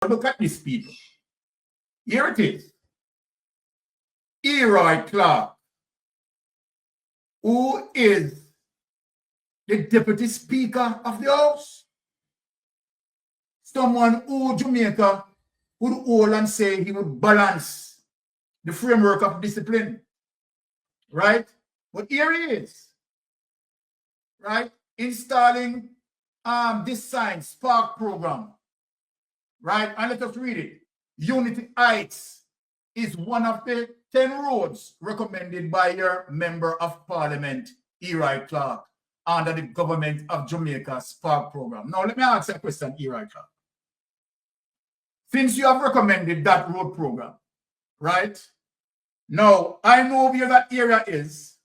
Look at this, people. Here it is. Eroy Clark, who is the Deputy Speaker of the House. Someone who Jamaica would hold and say he would balance the framework of discipline. Right? But here he is. Right? Installing this sign, Spark program. Right? And let us read it. Unity Heights is one of the 10 roads recommended by your Member of Parliament, Eroy Clark, under the Government of Jamaica Spark program. Now, let me ask you a question, Eroy Clark. Since you have recommended that road program, right? Now, I know where that area is,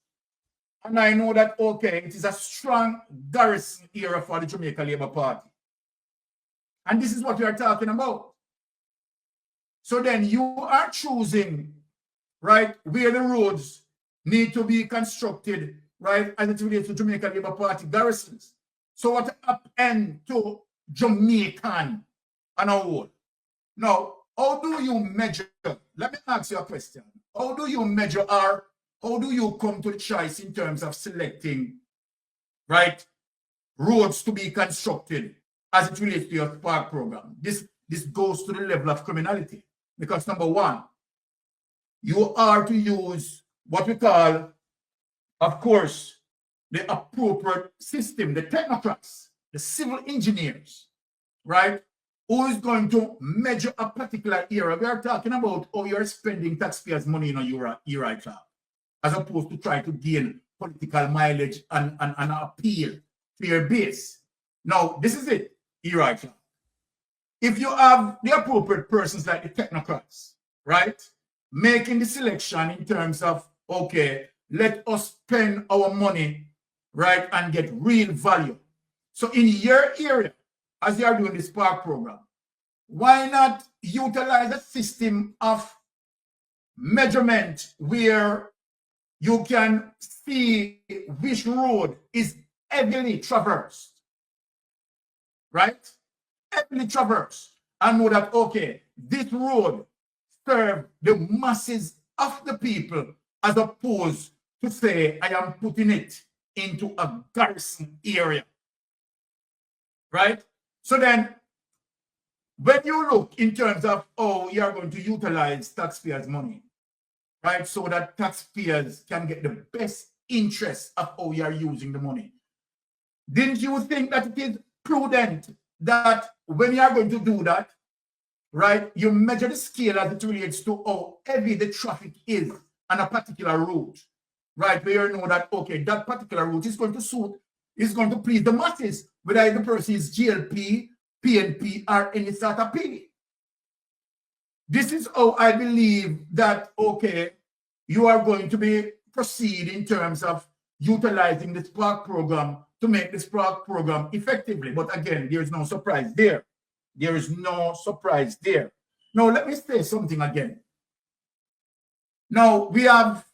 and I know that, okay, it is a strong garrison area for the Jamaica Labour Party. And this is what we are talking about. So then you are choosing, right, where the roads need to be constructed, right, as it relates to Jamaica Labour Party garrisons. So what happened to Jamaican and a whole? Now, how do you measure? Let me ask you a question. How do you measure or how do you come to the choice in terms of selecting, right, roads to be constructed as it relates to your Spark program? This goes to the level of criminality. Because number one, you are to use what we call, of course, the appropriate system, the technocrats, the civil engineers, right? Who is going to measure a particular area? We are talking about how you're spending taxpayers' money in a Eroy Clark, as opposed to try to gain political mileage and appeal to your base. Now, this is it, Eroy Clark. If you have the appropriate persons like the technocrats, right, making the selection in terms of, okay, let us spend our money, right, and get real value. So in your area, as you are doing the Spark program, why not utilize a system of measurement where you can see which road is heavily traversed, right? Heavily traversed, and know that, okay, this road serves the masses of the people as opposed to say, I am putting it into a garrison area, right? So then, when you look in terms of how you are going to utilize taxpayers' money, right, so that taxpayers can get the best interest of how you are using the money, didn't you think that it is prudent that when you are going to do that, right, you measure the scale as it relates to how heavy the traffic is on a particular route, right, where you know that, okay, that particular route is going to suit, is going to please the masses, whether the person is GLP, PNP, or any sort of P. This is how I believe that, okay, you are going to be proceed in terms of utilizing the Spark program to make the Spark program effectively. But again, there is no surprise there. There is no surprise there. Now, let me say something again. Now, we have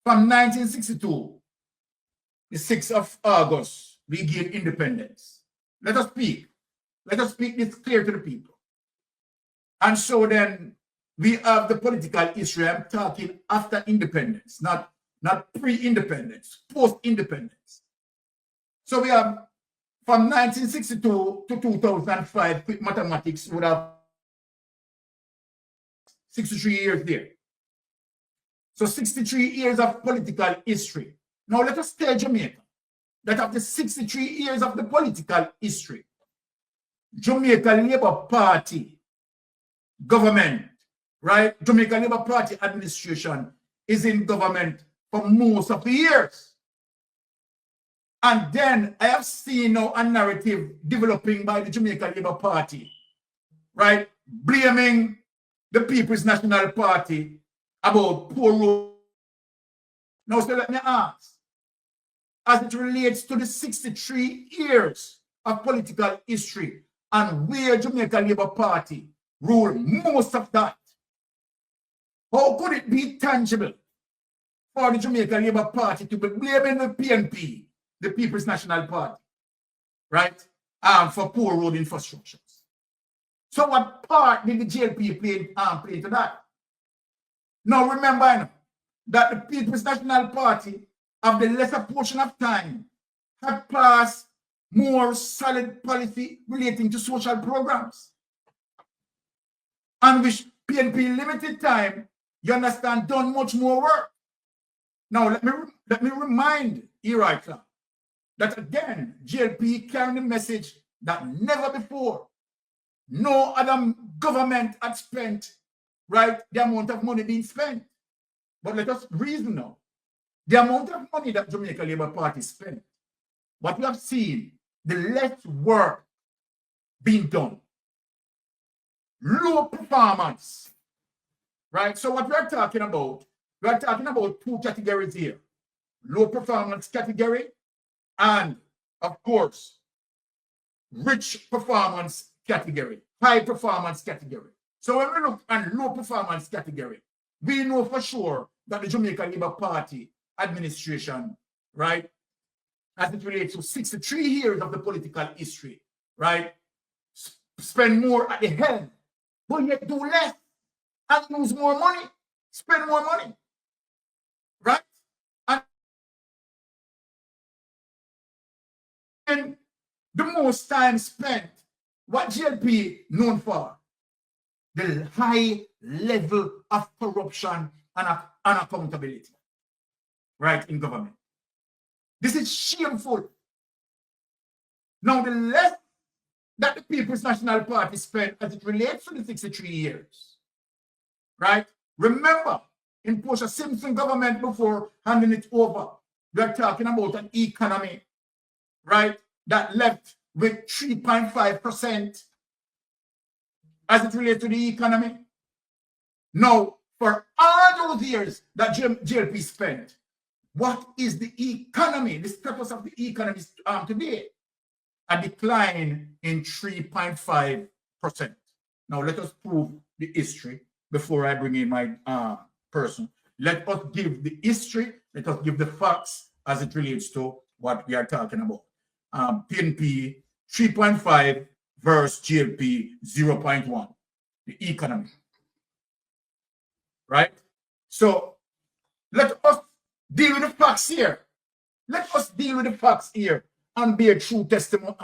from 1962, the 6th of August, we gained independence. Let us speak. Let us speak this clear to the people. And so then we have the political history. I'm talking after independence, not pre-independence, post-independence. So we have from 1962 to 2005, quick mathematics would have 63 years there. So 63 years of political history. Now let us tell Jamaica that after 63 years of the political history, Jamaica Labour Party government, right? Jamaica Labour Party administration is in government for most of the years. And then I have seen now a narrative developing by the Jamaica Labour Party, right? Blaming the People's National Party about poor roads. Now, so let me ask, as it relates to the 63 years of political history and where Jamaica Labour Party ruled most of that, how could it be tangible for the Jamaica Labour Party to be blaming the PNP, the People's National Party, right, for poor road infrastructures? So what part did the JLP play to that? Now remember that the People's National Party, of the lesser portion of time, had passed more solid policy relating to social programs, and which PNP limited time, you understand, done much more work. Now let me remind you right now that again, JLP carrying the message that never before no other government had spent, right, the amount of money being spent. But let us reason now. The amount of money that Jamaica Labour Party spent, what we have seen, the less work being done, low performance, right? So what we're talking about two categories here: low performance category and, of course, rich performance category, high performance category. So when we look at low performance category, we know for sure that the Jamaica Labour Party administration, right, as it relates to 63 years of the political history, right, spend more at the helm, but yet do less and lose more money, spend more money, right? And the most time spent, what JLP known for? The high level of corruption and accountability, right, in government. This is shameful. Now, the less that the People's National Party spent as it relates to the 63 years, right? Remember, in Portia Simpson government before handing it over, we're talking about an economy, right, that left with 3.5% as it relates to the economy. Now, for all those years that JLP spent, what is the economy, the status of the economy today? A decline in 3.5%. Now, let us prove the history before I bring in my person. Let us give the history, let us give the facts as it relates to what we are talking about. PNP 3.5 versus JLP 0.1, the economy. Right? So let us deal with the facts here. Let us deal with the facts here and bear true testimony,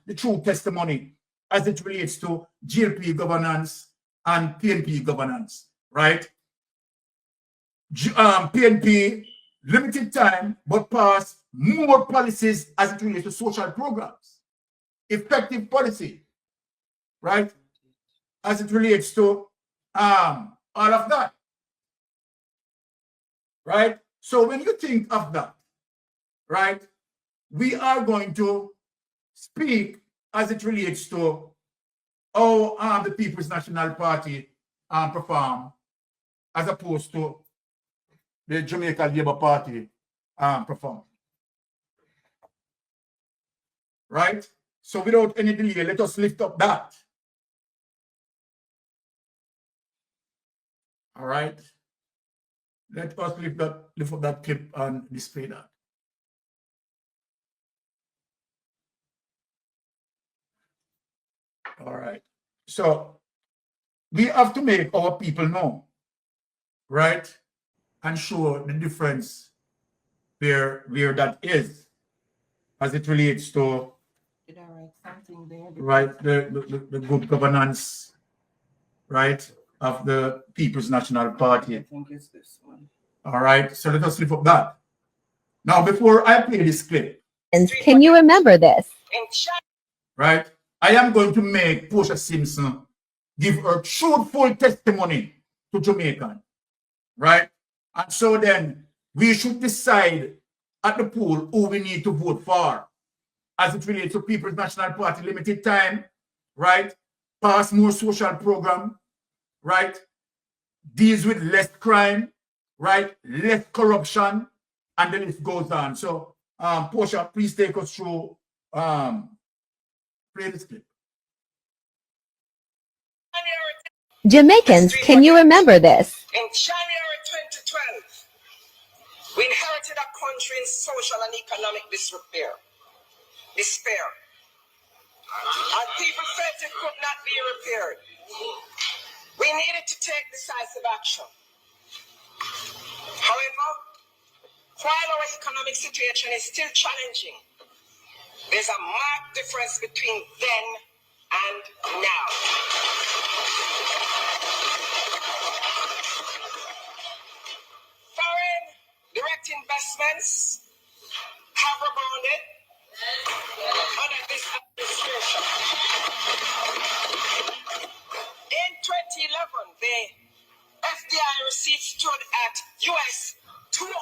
the true testimony as it relates to JLP governance and PNP governance, right? PNP limited time, but passed more policies as it relates to social programs, effective policy, right? As it relates to all of that, right? So when you think of that, right, we are going to speak as it relates to how the People's National Party perform as opposed to the Jamaica Labour Party perform. Right? So without any delay, let us lift up that. All right? Let us lift up that clip and display that. All right. So we have to make our people know, right? And show the difference where that is as it relates to, right, the good governance, right, of the People's National Party. I think it's this one. All right. So let us lift up that. Now, before I play this clip, can you remember this? Right, I am going to make Portia Simpson give her truthful testimony to Jamaican, right? And so then we should decide at the poll who we need to vote for as it relates to People's National Party limited time, right? Pass more social program, right? Deals with less crime, right? Less corruption, and the list goes on. So, Portia, please take us through, play this clip. Jamaicans, can you remember this? In January 2012, we inherited a country in social and economic despair. and people felt it could not be repaired. We needed to take decisive action. However, while our economic situation is still challenging, there's a marked difference between then and now. Foreign direct investments have rebounded under this administration. In 2011, the FDI receipts stood at US $218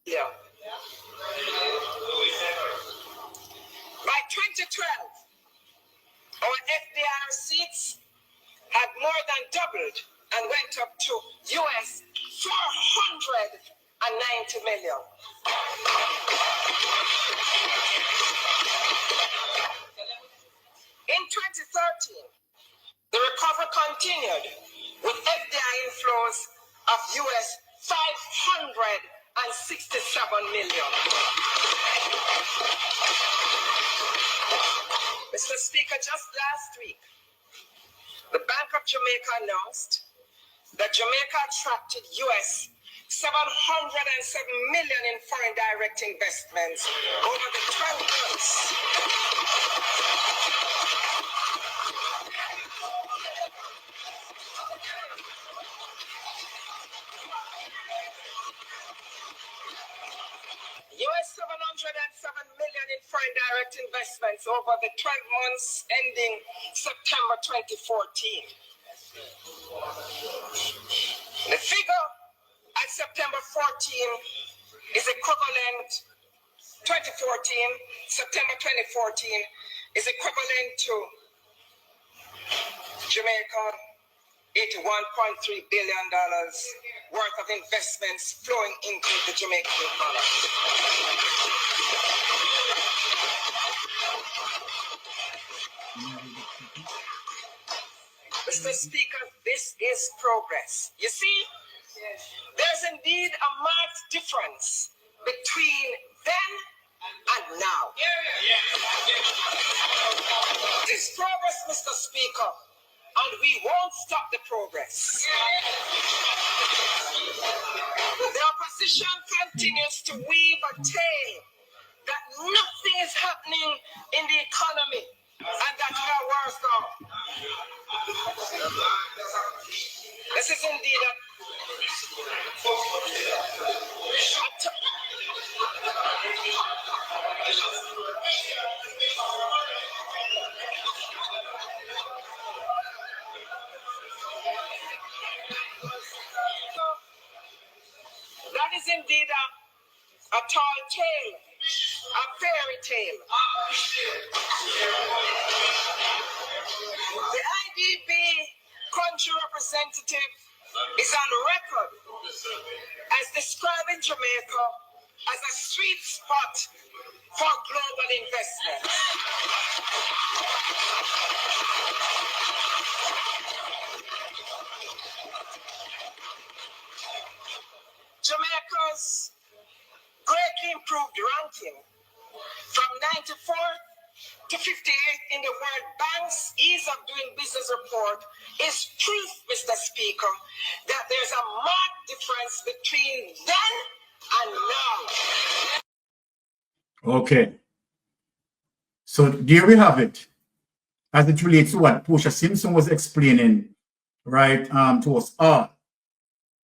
billion. By 2012, our FDI receipts had more than doubled and went up to US $490 million. In 2013, the recovery continued with FDI inflows of US $567 million. Mr. Speaker, just last week, the Bank of Jamaica announced that Jamaica attracted US $707 million in foreign direct investments over the 12 months. US $707 million in foreign direct investments over the 12 months ending September 2014. The figure at September 14 is equivalent, 2014, September 2014 is equivalent to Jamaica $81.3 billion worth of investments flowing into the Jamaican economy. Mr. Speaker, this is progress. You see, there's indeed a marked difference between then and now. This progress, Mr. Speaker, and we won't stop the progress. The opposition continues to weave a tale that nothing is happening in the economy and that we are worse off. This is indeed that is indeed a tall tale, a fairy tale. The IDP country representative is on record as describing Jamaica as a sweet spot for global investment. Jamaica's greatly improved ranking from 94th to 58th in the World Bank's Ease of Doing Business report is proof, Mr. Speaker, that there's a marked difference between then and now. Okay. So there we have it. As it relates to what Portia Simpson was explaining, right, to us all,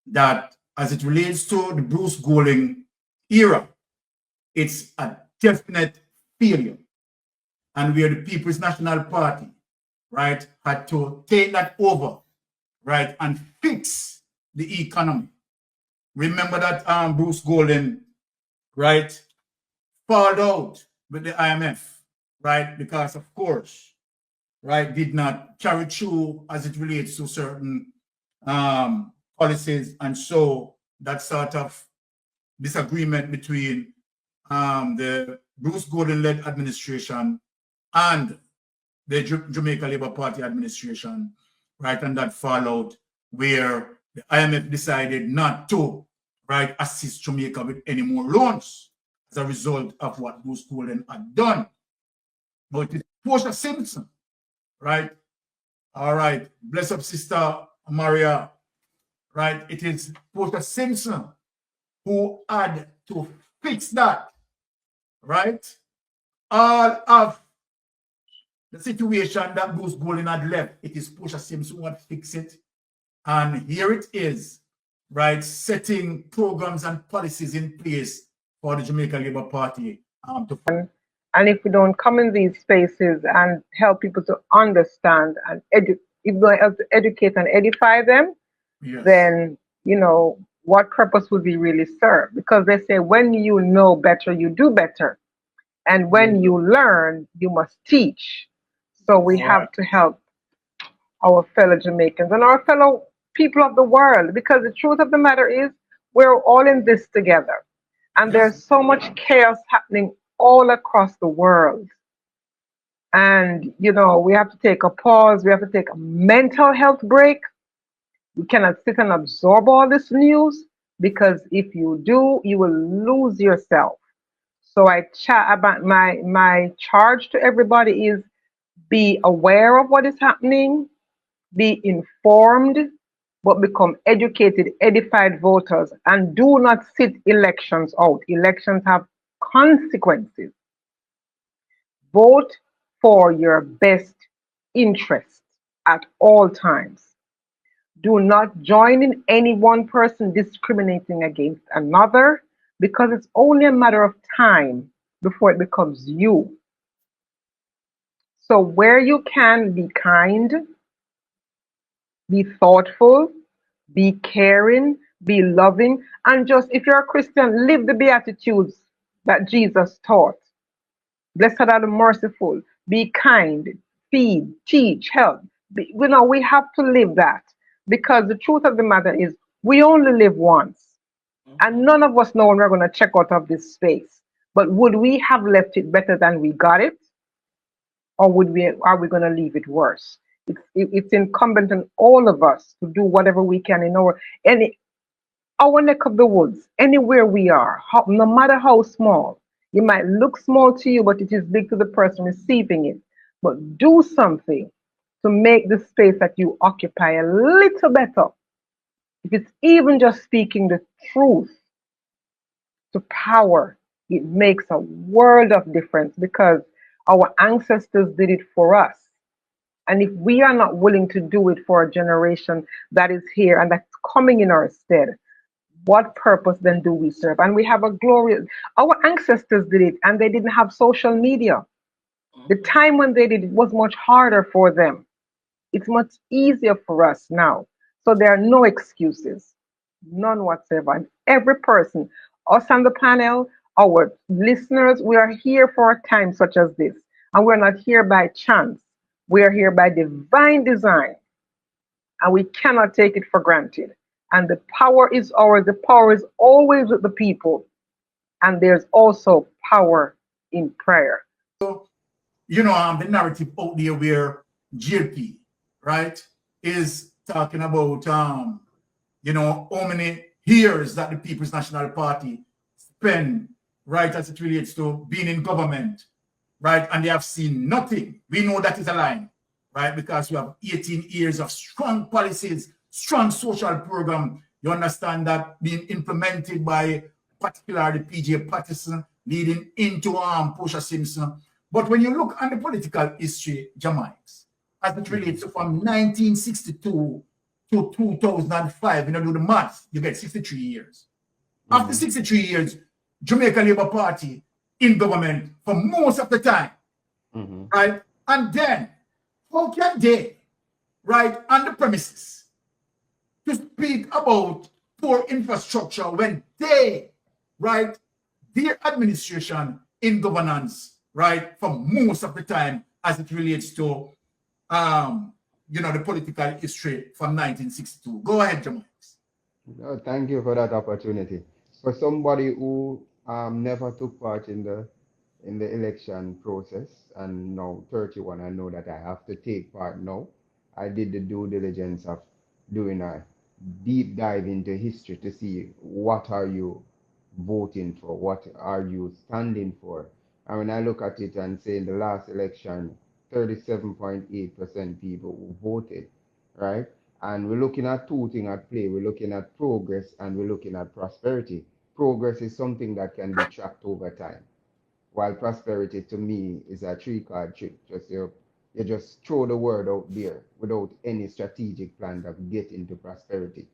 that as it relates to the Bruce Golding era, it's a definite failure. And where the People's National Party, right, had to take that over, right, and fix the economy. Remember that Bruce Golding, right, fought out with the IMF, right, because of course, right, did not carry through as it relates to certain policies, and so that sort of disagreement between the Bruce Golding-led administration and the Jamaica Labour Party administration, right, and that fallout where the IMF decided not to, right, assist Jamaica with any more loans as a result of what Bruce Golding had done. No, it is Portia Simpson, right? All right. Bless up, Sister Maria, right? It is Portia Simpson who had to fix that, right? All of the situation that Bruce Golding had left, it is Portia Simpson who had fixed it. And here it is, right? Setting programs and policies in place for the Jamaica Labour Party and if we don't come in these spaces and help people to understand and if we help to educate and edify them, yes, then, you know, what purpose would we really serve? Because they say when you know better, you do better. And when you learn, you must teach. So we have to help our fellow Jamaicans and our fellow people of the world, because the truth of the matter is we're all in this together. And there's so much chaos happening all across the world. And, you know, we have to take a pause. We have to take a mental health break. We cannot sit and absorb all this news, because if you do, you will lose yourself. So I chat about my charge to everybody is be aware of what is happening, be informed, but become educated, edified voters, and do not sit elections out. Elections have consequences. Vote for your best interest at all times. Do not join in any one person discriminating against another, because it's only a matter of time before it becomes you. So where you can, be kind, be thoughtful, be caring, be loving, and just, if you're a Christian, live the Beatitudes that Jesus taught. Blessed are the merciful, be kind, feed, teach, help. You know, we have to live that, because the truth of the matter is we only live once, and none of us know when we're going to check out of this space. But would we have left it better than we got it? Or are we going to leave it worse? It's incumbent on all of us to do whatever we can in our neck of the woods, anywhere we are, no matter how small. It might look small to you, but it is big to the person receiving it. But do something to make the space that you occupy a little better. If it's even just speaking the truth to power, it makes a world of difference, because our ancestors did it for us. And if we are not willing to do it for a generation that is here and that's coming in our stead, what purpose then do we serve? And we have a glorious, our ancestors did it, and they didn't have social media. The time when they did it was much harder for them. It's much easier for us now. So there are no excuses, none whatsoever. And every person, us on the panel, our listeners, we are here for a time such as this. And we're not here by chance. We are here by divine design. And we cannot take it for granted. And the power is ours. The power is always with the people. And there's also power in prayer. You know, the narrative out there where JP, right, is talking about, you know, how many years that the People's National Party spend, right, as it relates to being in government, right, and they have seen nothing. We know that is a lie, right, because we have 18 years of strong policies, strong social program. You understand that being implemented by particularly PJ Patterson, leading into Portia Simpson. But when you look at the political history, Jamaics, as it relates to from 1962 to 2005, you know, do the math, you get 63 years. After 63 years, Jamaica Labour Party in government for most of the time, right? And then, how can they, right, on the premises, to speak about poor infrastructure when they, right, their administration in governance, right, for most of the time as it relates to, you know, the political history from 1962. Go ahead, Jamal. Thank you for that opportunity. For somebody who never took part in the election process, and now 31, I know that I have to take part now. I did the due diligence of doing a deep dive into history to see what are you voting for, what are you standing for, And when I look at it and say in the last election, 37.8% people who voted, right? And we're looking at two things at play. We're looking at progress and we're looking at prosperity. Progress is something that can be tracked over time, while prosperity to me is a three-card trick. Just you just throw the word out there without any strategic plan of getting to prosperity.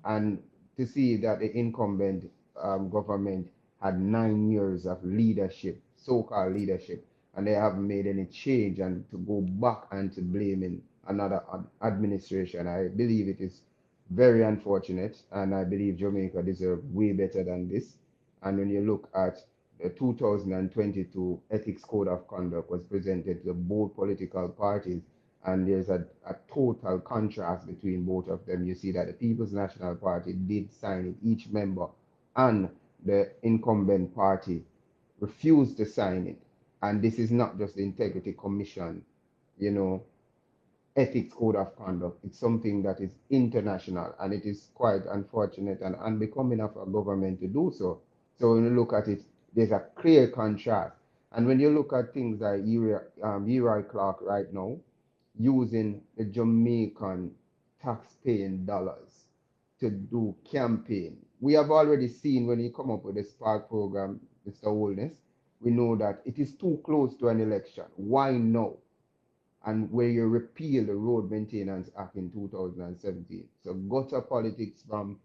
And to see that the incumbent government had 9 years of leadership, so-called leadership, and they haven't made any change, and to go back and to blaming another administration, I believe it is very unfortunate, and I believe Jamaica deserves way better than this. And when you look at the 2022 Ethics Code of Conduct was presented to both political parties, and there's a total contrast between both of them. You see that the People's National Party did sign it, each member, and the incumbent party refused to sign it. And this is not just the Integrity Commission, you know, Ethics Code of Conduct. It's something that is international, and it is quite unfortunate and unbecoming of a government to do so. So when you look at it, there's a clear contrast. And when you look at things like Uri Clark right now, using the Jamaican tax-paying dollars to do campaign. We have already seen when he come up with the Spark program, Mr. Holness, we know that it is too close to an election. Why now? And where you repeal the Road Maintenance Act in 2017. So gutter politics from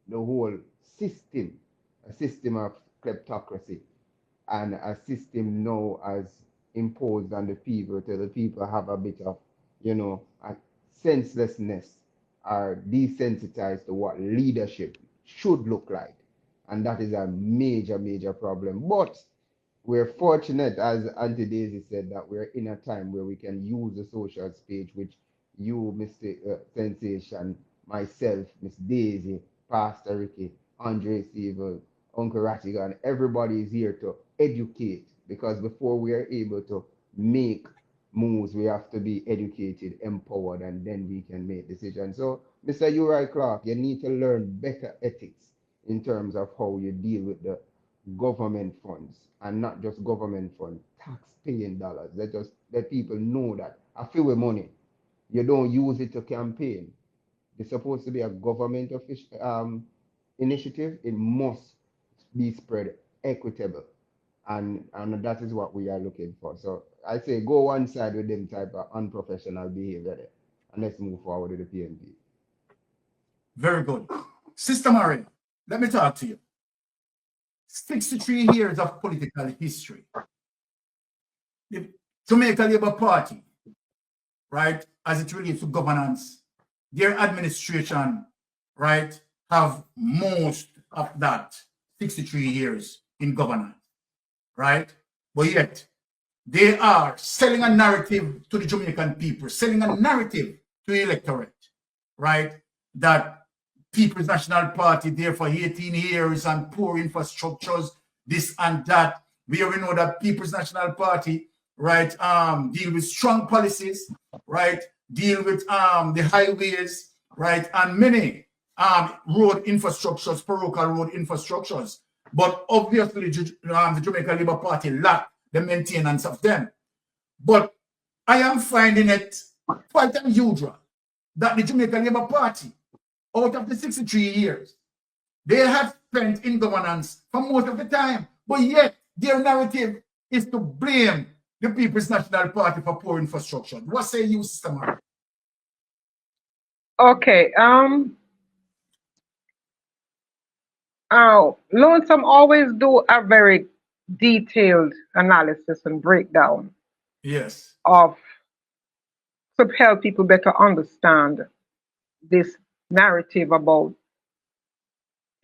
the whole system, a system of kleptocracy, and a system now as imposed on the people till the people have a bit of, you know, a senselessness or desensitized to what leadership should look like. And that is a major, major problem. But we're fortunate, as Auntie Daisy said, that we're in a time where we can use the social stage, which you, Mr. Sensation, myself, Miss Daisy, Pastor Ricky, Andre Steven, Uncle Rattigan, and everybody is here to educate, because before we are able to make moves, we have to be educated, empowered, and then we can make decisions. So, Mr. Uri Clark, you need to learn better ethics in terms of how you deal with the government funds, and not just government funds, tax-paying dollars. Let people know that I feel with money. You don't use it to campaign. It's supposed to be a government initiative. It must be spread equitable, and that is what we are looking for. So I say go one side with them type of unprofessional behavior there, and let's move forward with the PNP. Very good. Sister Maria, let me talk to you. 63 years of political history. The Jamaica Labour Party, right, as it relates to governance, their administration, right, have most of that 63 years in governance, right? But yet, they are selling a narrative to the Jamaican people, selling a narrative to the electorate, right, that People's National Party there for 18 years and poor infrastructures, this and that. We already know that People's National Party, right, deal with strong policies, right, deal with the highways, right, and many road infrastructures, parochial road infrastructures. But obviously, the Jamaica Labour Party lack the maintenance of them. But I am finding it quite unusual that the Jamaica Labour Party, out of the 63 years, they have spent in governance for most of the time, but yet their narrative is to blame the People's National Party for poor infrastructure. What say you, Sister Mary? Okay. Lonesome always do a very detailed analysis and breakdown. Yes. Of to help people better understand this narrative about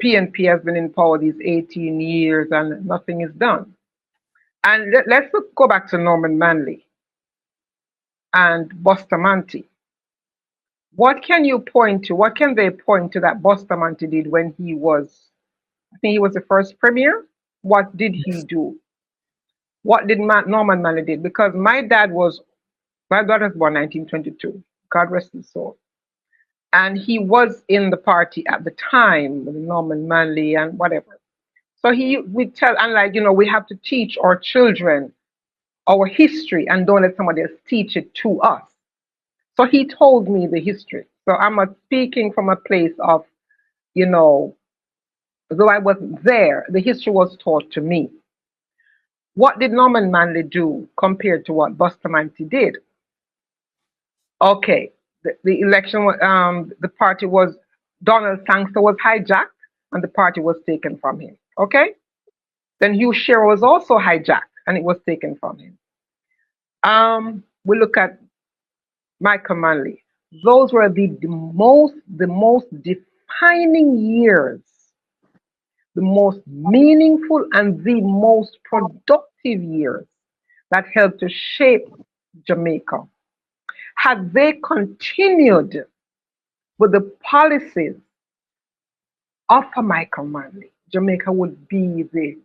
PNP has been in power these 18 years and nothing is done. And let's go back to Norman Manley and Bustamante. What can you point to? What can they point to that Bustamante did when he was, I think he was the first premier? What did he do? What did Norman Manley did? Because my dad was born 1922. God rest his soul. And he was in the party at the time, with Norman Manley and whatever. So we tell, and like, we have to teach our children our history and don't let somebody else teach it to us. So he told me the history. So I'm speaking from a place of, though I wasn't there, the history was taught to me. What did Norman Manley do compared to what Bustamante did? Okay, the election, the party was, Donald Sangster was hijacked and the party was taken from him. Okay? Then Hugh Shearer was also hijacked and it was taken from him. We look at Michael Manley. Those were the most defining years, the most meaningful and the most productive years that helped to shape Jamaica. Had they continued with the policies of Michael Manley, Jamaica would be the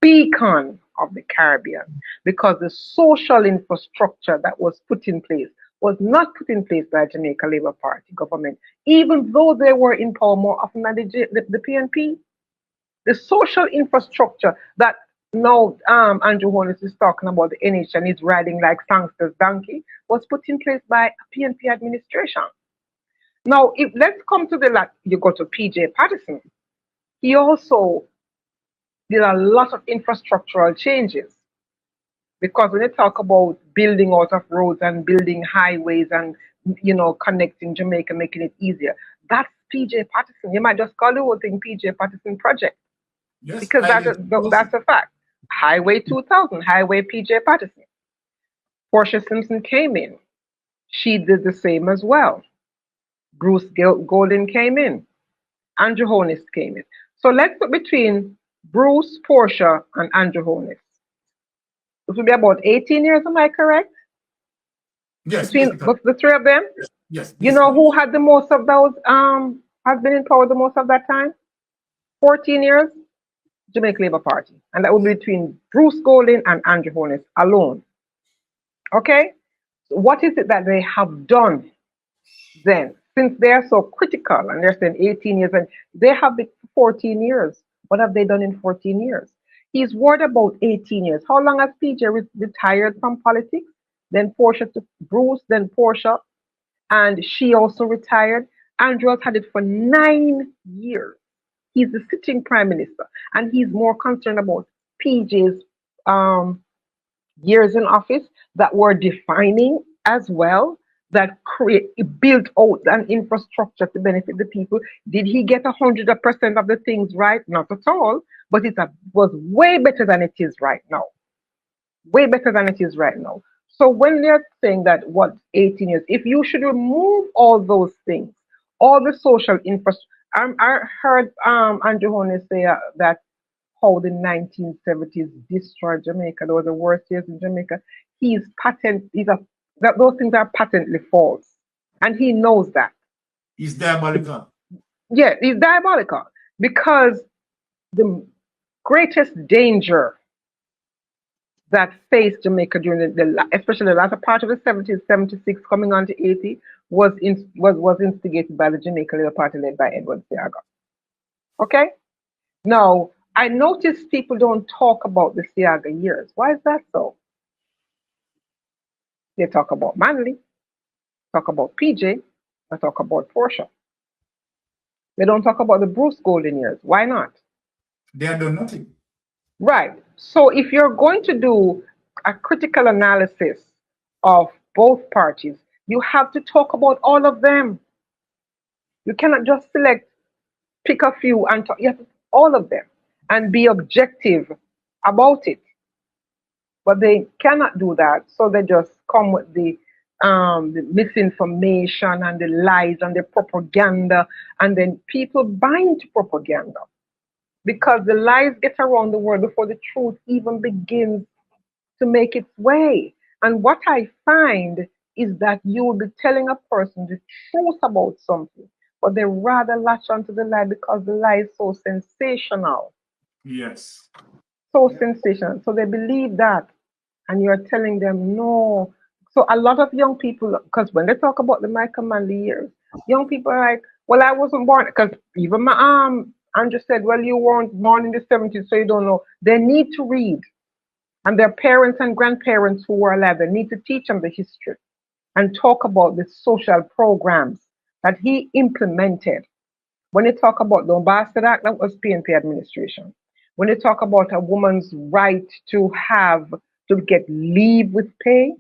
beacon of the Caribbean, because the social infrastructure that was put in place was not put in place by Jamaica Labour Party government, even though they were in power more often than the PNP. The social infrastructure that now Andrew Holness is talking about, the NH, and is riding like Sangster's donkey, was put in place by a PNP administration. Now, let's come to you go to PJ Patterson. He also did a lot of infrastructural changes, because when they talk about building out of roads and building highways and connecting Jamaica, making it easier, that's PJ Patterson. You might just call the whole thing PJ Patterson project, yes, because that's a fact. Highway 2000, Highway PJ Patterson. Portia Simpson came in. She did the same as well. Bruce Golden came in. Andrew Holness came in. So let's put between Bruce, Portia, and Andrew Holness. It will be about 18 years, am I correct? Yes. Between the three of them? Yes. You know who had the most of those, has been in power the most of that time? 14 years? Jamaica Labour Party. And that would be between Bruce Golden and Andrew Holness alone. Okay? So what is it that they have done then? Since they're so critical and they're saying 18 years, and they have been 14 years. What have they done in 14 years? He's worried about 18 years. How long has PJ retired from politics? Then Portia to Bruce, then Portia, and she also retired. Andrew has had it for 9 years. He's the sitting prime minister, and he's more concerned about PJ's years in office that were defining as well, that built out an infrastructure to benefit the people. Did he get 100% of the things right? Not at all, but it was way better than it is right now. Way better than it is right now. So when they're saying that, 18 years, if you should remove all those things, all the social infrastructure, I heard Andrew Holness say that how the 1970s destroyed Jamaica. Those were the worst years in Jamaica. Those things are patently false. And he knows that. He's diabolical. Yeah, he's diabolical. Because the greatest danger that faced Jamaica during especially the latter part of the 70s, 76 coming on to 80, was instigated by the Jamaica Labour Party led by Edward Seaga. Okay? Now, I notice people don't talk about the Seaga years. Why is that so? They talk about Manley, talk about PJ, they talk about Portia. They don't talk about the Bruce Golden years. Why not? They have done nothing. Right. So if you're going to do a critical analysis of both parties, you have to talk about all of them. You cannot just pick a few and talk. You have to all of them and be objective about it. But they cannot do that, so they just come with the misinformation and the lies and the propaganda, and then people buy into propaganda because the lies get around the world before the truth even begins to make its way. And what I find is that you will be telling a person the truth about something, but they rather latch onto the lie because the lie is so sensational. Yes. So sensational. So they believe that. And you're telling them no. So a lot of young people, because when they talk about the Michael Manley years, young people are like, well, I wasn't born, because even my Andrew said, well, you weren't born in the 70s, so you don't know. They need to read. And their parents and grandparents who were alive, they need to teach them the history and talk about the social programs that he implemented. When you talk about the Ambassador Act, that was PNP administration. When you talk about a woman's right to get leave with pay,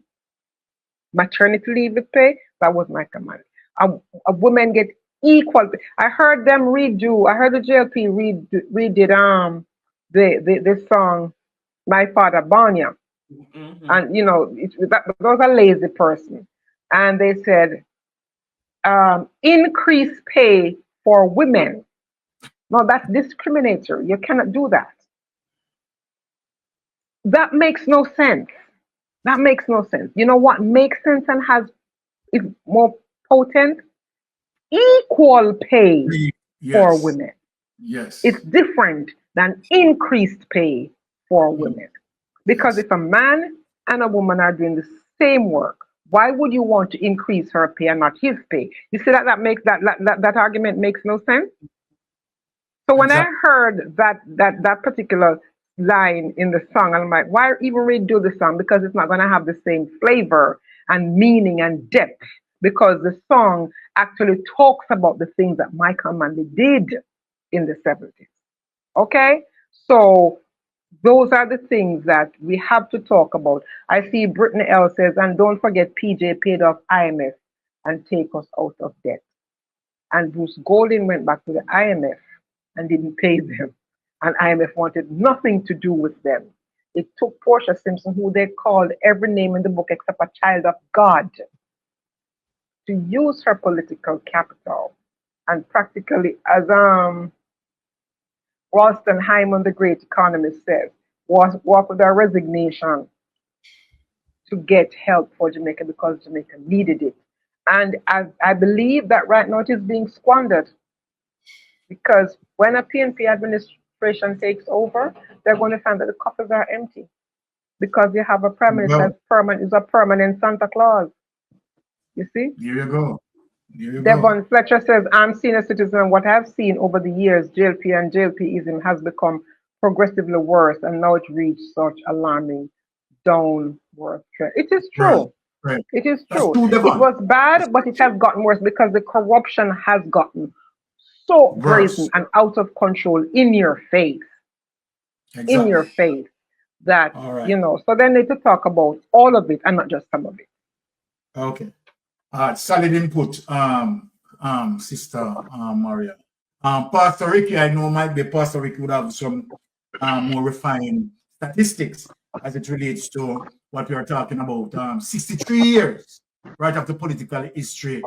maternity leave with pay, that was my command. A woman get equal pay. I heard them I heard the JLP redid the song My Father Banya. And that was a lazy person. And they said, increase pay for women. No, that's discriminatory. You cannot do that. That makes no sense. That makes no sense. You know what makes sense and is more potent? Equal pay for Yes. women. Yes. It's different than increased pay for women. Because Yes. if a man and a woman are doing the same work, why would you want to increase her pay and not his pay? You see that makes that argument makes no sense. So when I heard that particular line in the song, I'm like, why even redo the song? Because it's not going to have the same flavor and meaning and depth. Because the song actually talks about the things that Michael Manley did in the 70s. Okay? So those are the things that we have to talk about. I see Brittany L says, and don't forget PJ paid off IMF and take us out of debt. And Bruce Golding went back to the IMF and didn't pay them. And IMF wanted nothing to do with them. It took Portia Simpson, who they called every name in the book except a child of God, to use her political capital. And practically, as Ralston Hyman, the great economist, says, walk with a resignation to get help for Jamaica because Jamaica needed it. And I believe that right now it is being squandered. Because when a PNP administration takes over, they're going to find that the coffers are empty. Because you have a prime minister is a permanent Santa Claus. You see? Here you go. Devon Fletcher says, I'm senior citizen, and what I've seen over the years, JLP and JLPism has become progressively worse, and now it reached such alarming downward trend. It is true. Right. It is That's true. true, It Devon. was bad, but it has gotten worse because the corruption has gotten so brazen and out of control in your face. Exactly. In your face. That, so they need to talk about all of it and not just some of it. Okay. Solid input, Sister Maria. Pastor Ricky, I know might be Pastor Ricky would have some more refined statistics as it relates to what we are talking about. 63 years, right, of the political history,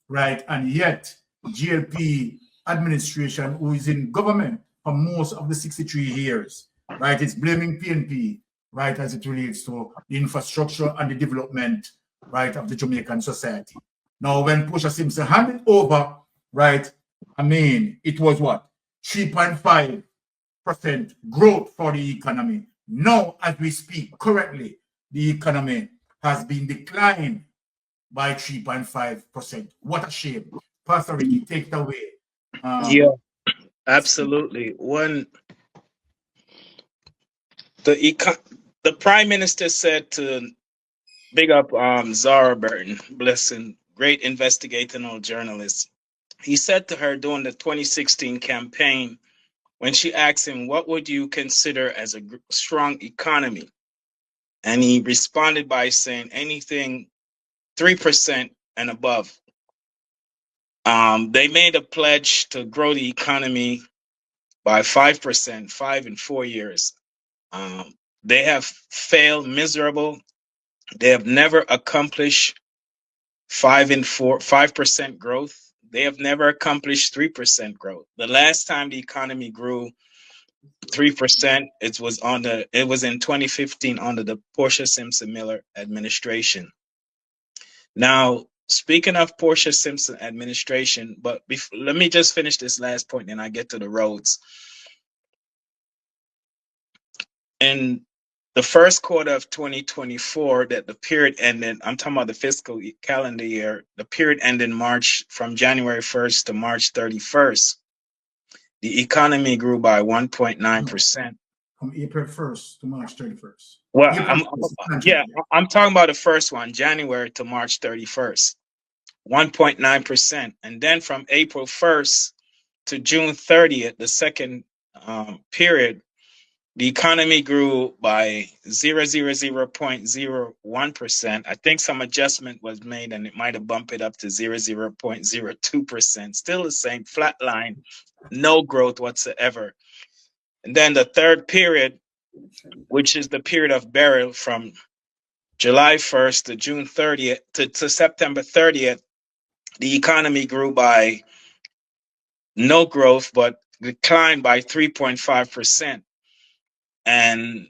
right, and yet GLP administration, who is in government for most of the 63 years, right, is blaming PNP, right, as it relates to the infrastructure and the development, right, of the Jamaican society. Now, when Portia Simpson handed over, right, I mean, it was what? 3.5% growth for the economy. Now, as we speak, currently, the economy has been declined by 3.5%. What a shame. Pastor Ricky, take it away. Yeah, absolutely. The Prime Minister said to big up Zara Burton, blessing, great investigational journalist. He said to her during the 2016 campaign, when she asked him, what would you consider as a strong economy? And he responded by saying anything 3% and above. They made a pledge to grow the economy by 5%, 5 and 4 years. They have failed miserable. They have never accomplished 5% growth. They have never accomplished 3% growth. The last time the economy grew 3%, it was in 2015 under the Portia Simpson Miller administration. Now, speaking of Portia Simpson administration, but let me just finish this last point, and I get to the roads. In the first quarter of 2024, that the period ended, I'm talking about the fiscal calendar year, the period ended from January 1st to March 31st. the economy grew by 1.9%. From April 1st to March 31st. Well, April 1st, yeah, I'm talking about the first one, January to March 31st, 1.9%. And then from April 1st to June 30th, the second period, the economy grew by 0.01%. I think some adjustment was made and it might have bumped it up to 0.02%. Still the same flat line, no growth whatsoever. And then the third period, which is the period of burial from July 1st to June 30th to September 30th, the economy grew by no growth, but declined by 3.5%. And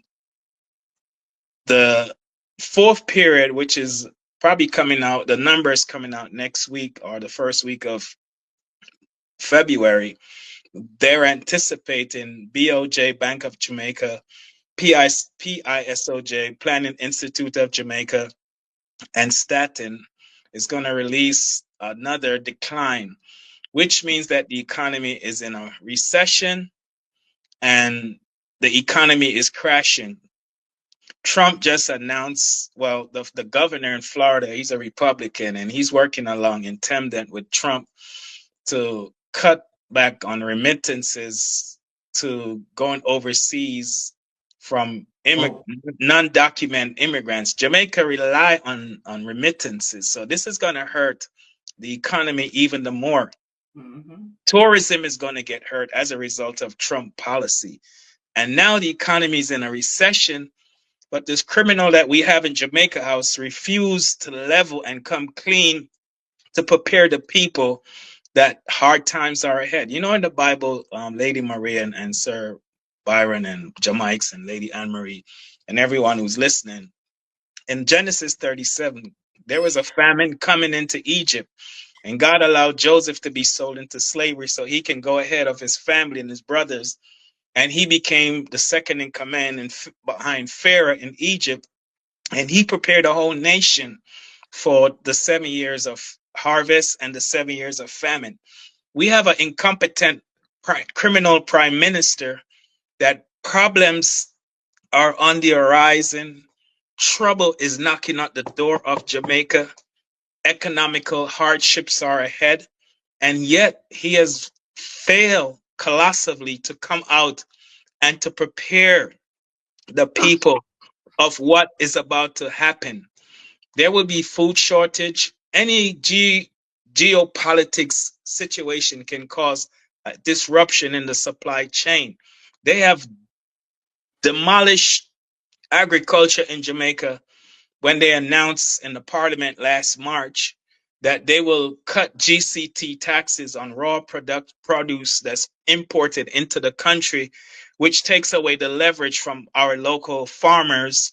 the fourth period, which is probably coming out, the numbers coming out next week or the first week of February, they're anticipating BOJ, Bank of Jamaica, PISOJ, Planning Institute of Jamaica, and Staten is going to release another decline, which means that the economy is in a recession and the economy is crashing. Trump just announced, well, the governor in Florida, he's a Republican, and he's working along in tandem with Trump to cut back on remittances to going overseas from non-documented immigrants. Jamaica rely on remittances, so this is going to hurt the economy even the more. Tourism is going to get hurt as a result of Trump policy. And now the economy is in a recession, but this criminal that we have in Jamaica House refused to level and come clean to prepare the people that hard times are ahead. You know, in the Bible, Lady Maria and Sir Byron and Jamaics and Lady Anne Marie and everyone who's listening, in Genesis 37, there was a famine coming into Egypt, and God allowed Joseph to be sold into slavery so he can go ahead of his family and his brothers. And he became the second in command behind Pharaoh in Egypt. And he prepared a whole nation for the 7 years of harvest and the 7 years of famine. We have an incompetent criminal prime minister that problems are on the horizon. Trouble is knocking at the door of Jamaica. Economical hardships are ahead. And yet he has failed colossally to come out and to prepare the people of what is about to happen. There will be food shortage. Any geopolitics situation can cause a disruption in the supply chain. They have demolished agriculture in Jamaica when they announced in the parliament last March that they will cut GCT taxes on raw produce that's imported into the country, which takes away the leverage from our local farmers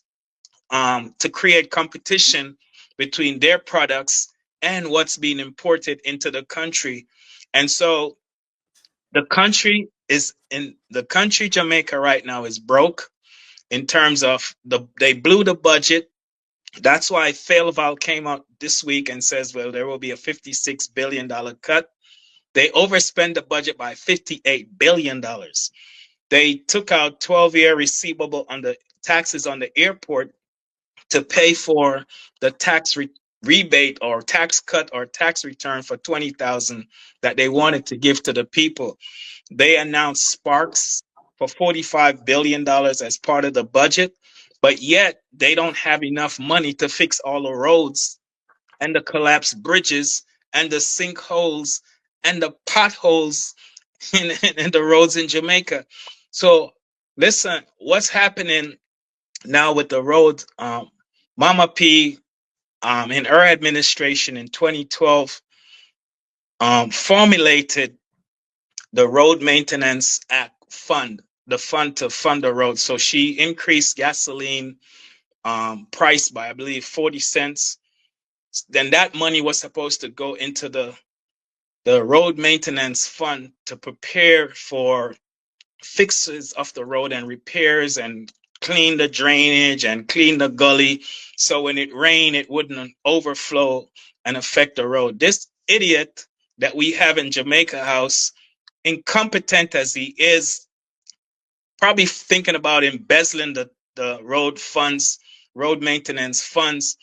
to create competition between their products and what's being imported into the country. And so the country Jamaica right now is broke in terms of they blew the budget. That's why Failval came out this week and says, well, there will be a $56 billion cut. They overspent the budget by $58 billion. They took out 12-year receivable on the taxes on the airport to pay for the tax rebate or tax cut or tax return for $20,000 that they wanted to give to the people. They announced Sparks for $45 billion as part of the budget, but yet they don't have enough money to fix all the roads and the collapsed bridges and the sinkholes and the potholes in the roads in Jamaica. So listen, what's happening now with the road? Mama P, in her administration in 2012, formulated the Road Maintenance Act fund, the fund to fund the road. So she increased gasoline price by, I believe, 40 cents. Then that money was supposed to go into the road maintenance fund to prepare for fixes of the road and repairs and clean the drainage and clean the gully. So when it rained, it wouldn't overflow and affect the road. This idiot that we have in Jamaica House incompetent as he is, probably thinking about embezzling the road funds, road maintenance funds,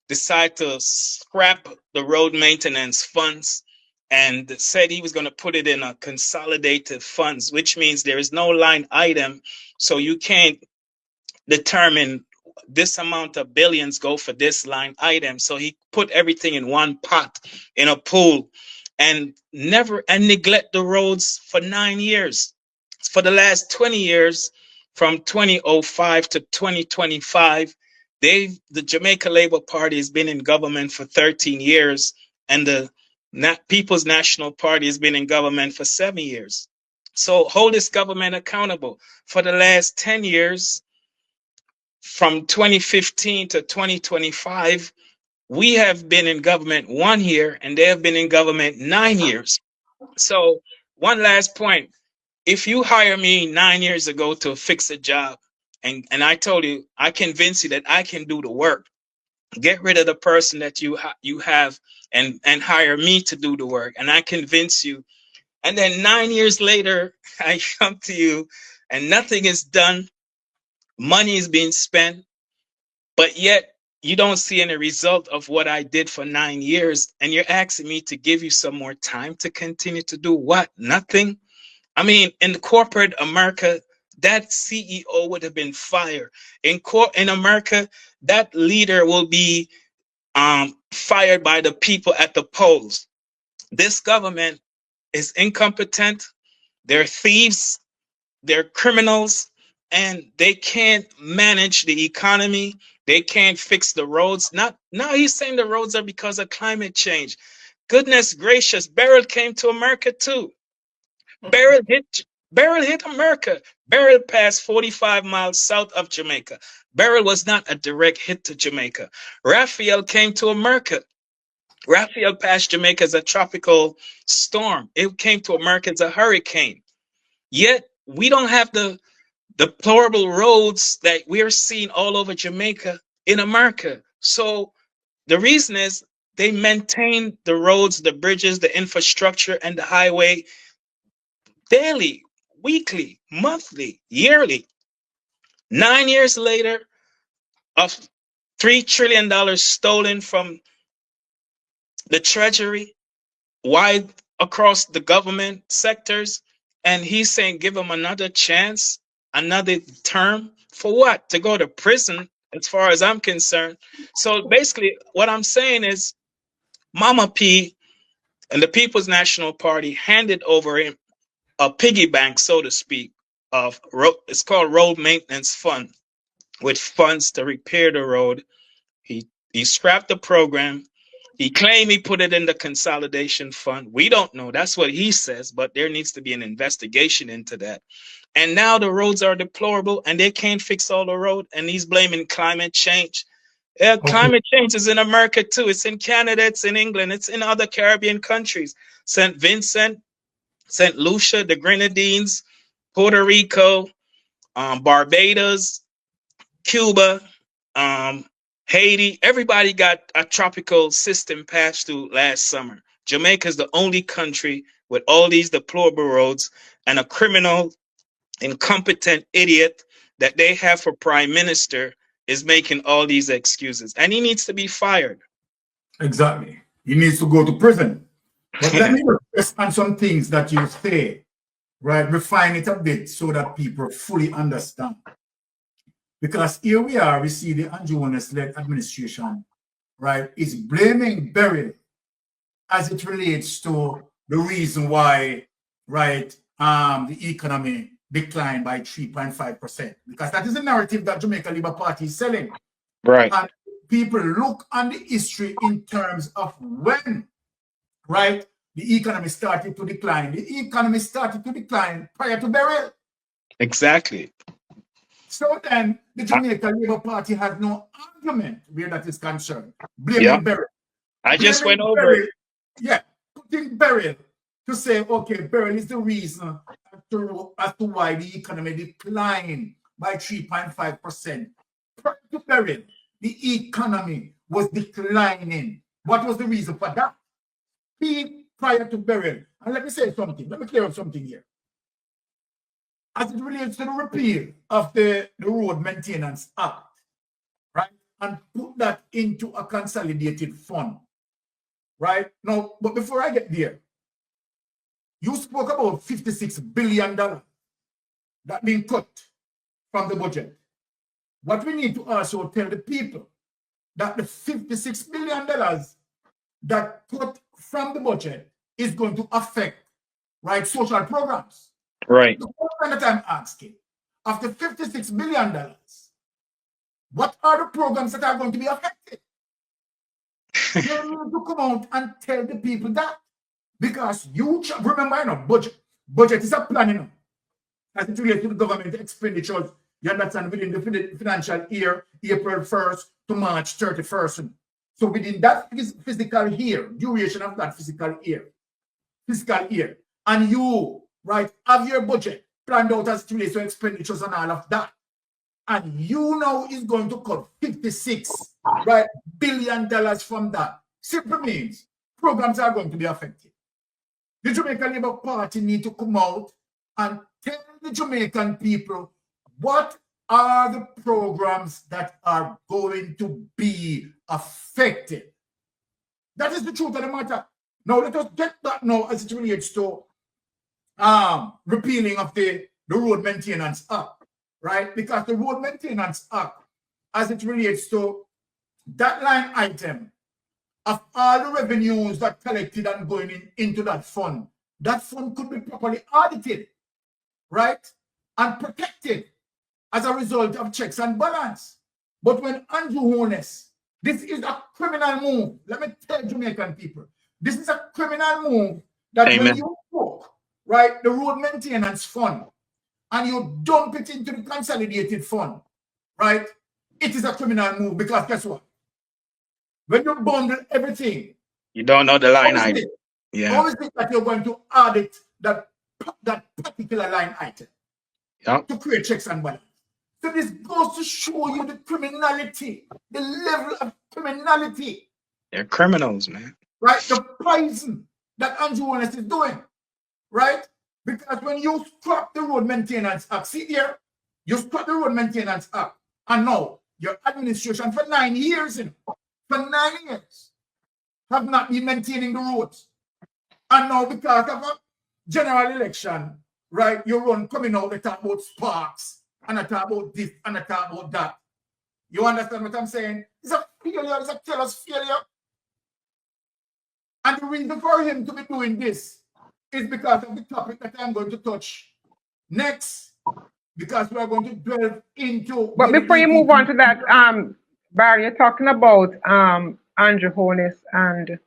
decide to scrap the road maintenance funds and said he was going to put it in a consolidated funds, which means there is no line item. So you can't determine this amount of billions go for this line item. So he put everything in one pot, in a pool, and neglect the roads for 9 years. For the last 20 years, from 2005 to 2025, the Jamaica Labour Party has been in government for 13 years, and the People's National Party has been in government for 7 years. So hold this government accountable. For the last 10 years, from 2015 to 2025, we have been in government 1 year, and they have been in government 9 years. So one last point. If you hire me 9 years ago to fix a job, and I told you, I convince you that I can do the work, get rid of the person that you have and hire me to do the work, and I convince you. And then 9 years later, I come to you and nothing is done. Money is being spent, but yet you don't see any result of what I did for 9 years. And you're asking me to give you some more time to continue to do what? Nothing. I mean, in corporate America, that CEO would have been fired. In America, that leader will be fired by the people at the polls. This government is incompetent. They're thieves. They're criminals, and they can't manage the economy. They can't fix the roads. Now he's saying the roads are because of climate change. Goodness gracious, Beryl came to America too. Beryl hit America. Beryl passed 45 miles south of Jamaica. Beryl was not a direct hit to Jamaica. Raphael came to America. Raphael passed Jamaica as a tropical storm. It came to America as a hurricane. Yet we don't have the deplorable roads that we're seeing all over Jamaica in America. So the reason is they maintain the roads, the bridges, the infrastructure, and the highway daily, weekly, monthly, yearly. 9 years later, of $3 trillion stolen from the treasury, wide across the government sectors, and he's saying give him another chance, another term for what? To go to prison, as far as I'm concerned. So basically, what I'm saying is Mama P and the People's National Party handed over him a piggy bank, so to speak, of it's called Road Maintenance Fund, with funds to repair the road. He scrapped the program. He claimed he put it in the consolidation fund. We don't know. That's what he says, but there needs to be an investigation into that. And now the roads are deplorable and they can't fix all the road. And he's blaming climate change. Climate change is in America too. It's in Canada, it's in England, it's in other Caribbean countries. St. Vincent, St. Lucia, the Grenadines, Puerto Rico, Barbados, Cuba, Haiti. Everybody got a tropical system passed through last summer. Jamaica is the only country with all these deplorable roads and a criminal, incompetent idiot that they have for prime minister is making all these excuses. And he needs to be fired. Exactly. He needs to go to prison. But let me just on some things that you say, right? Refine it a bit so that people fully understand. Because here we are, we see the Andrew Holness-led administration, right, is blaming Beryl as it relates to the reason why, right, the economy declined by 3.5%. Because that is the narrative that Jamaica Labour Party is selling. Right. And people look on the history in terms of when, right, the economy started to decline. The economy started to decline prior to Beryl. Exactly. So then the Jamaica Labour Party has no argument where that is concerned. Blaming Beryl. I just went over it. Yeah, putting Beryl to say, okay, Beryl is the reason as to why the economy declined by 3.5%. Prior to Beryl, the economy was declining. What was the reason for that? prior to burial. And let me say something. Let me clear up something here. As it relates to the repeal of the Road Maintenance Act, right? And put that into a consolidated fund, right? Now, but before I get there, you spoke about $56 billion that being cut from the budget. What we need to also tell the people that the $56 billion that cut from the budget is going to affect, right, social programs. Right. The question that I'm asking, of the $56 billion, what are the programs that are going to be affected? You need to come out and tell the people that. Because you remember, you know, budget is a plan, you know, as it relates to the government expenditures, you understand, within the financial year, April 1st to March 31st. So within that physical year, duration of that fiscal year, and you, right, have your budget planned out as it relates to expenditures and all of that, and you know is going to cut $56 billion from that, simply means programs are going to be affected. The Jamaican Labour Party need to come out and tell the Jamaican people what are the programs that are going to be affected. That is the truth of the matter. Now let us get back now as it relates to repealing of the Road Maintenance Act, right? Because the Road Maintenance Act, as it relates to that line item of all the revenues that collected and going into that fund could be properly audited, right? And protected as a result of checks and balance. But when Andrew Holness, this is a criminal move. Let me tell Jamaican people, this is a criminal move that Amen. when you book, right, the road maintenance fund and you dump it into the consolidated fund, right, it is a criminal move because guess what? When you bundle everything, You don't know the line item. Yeah. How is it that you're going to audit that particular line item to create checks and balance? So this goes to show you the criminality, the level of criminality. They're criminals, man. Right? The poison that Andrew Holness is doing. Right? Because when you scrap the Road Maintenance Act, see here, you scrap the Road Maintenance Act, and now your administration for 9 years, for 9 years, have not been maintaining the roads. And now because of a general election, right, you run coming out, they talk about sparks, and I talk about this, and I talk about that. You understand what I'm saying? It's a failure, it's a careless failure. And the reason for him to be doing this is because of the topic that I'm going to touch next, because we are going to delve into... But before you move on to that, Barry, you're talking about Andrew Holness, and,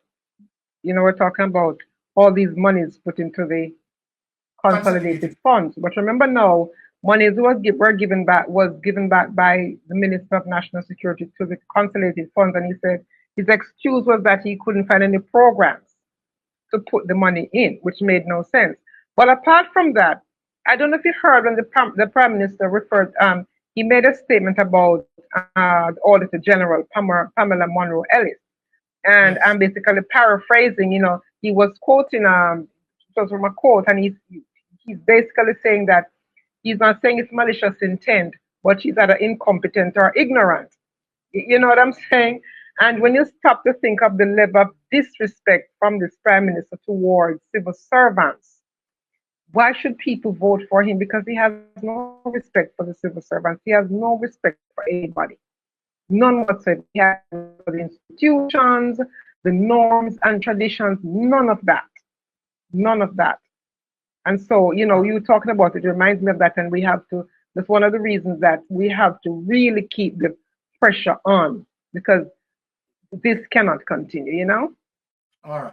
you know, we're talking about all these monies put into the consolidated funds. But remember now, monies were given back by the Minister of National Security to the consolidated funds, and he said his excuse was that he couldn't find any programs to put the money in, which made no sense. But apart from that, I don't know if you heard when the Prime Minister referred, he made a statement about the Auditor General, Pamela Monroe Ellis. And I'm basically paraphrasing, you know, he was quoting, it was from a quote, and he's basically saying that he's not saying it's malicious intent, but she's either incompetent or ignorant. You know what I'm saying? And when you stop to think of the level of disrespect from this Prime Minister towards civil servants, why should people vote for him? Because he has no respect for the civil servants. He has no respect for anybody. None whatsoever. He has for the institutions, the norms and traditions, none of that. None of that. And so, you know, you talking about it reminds me of that, and we have to, that's one of the reasons that we have to really keep the pressure on, because this cannot continue, you know? All right.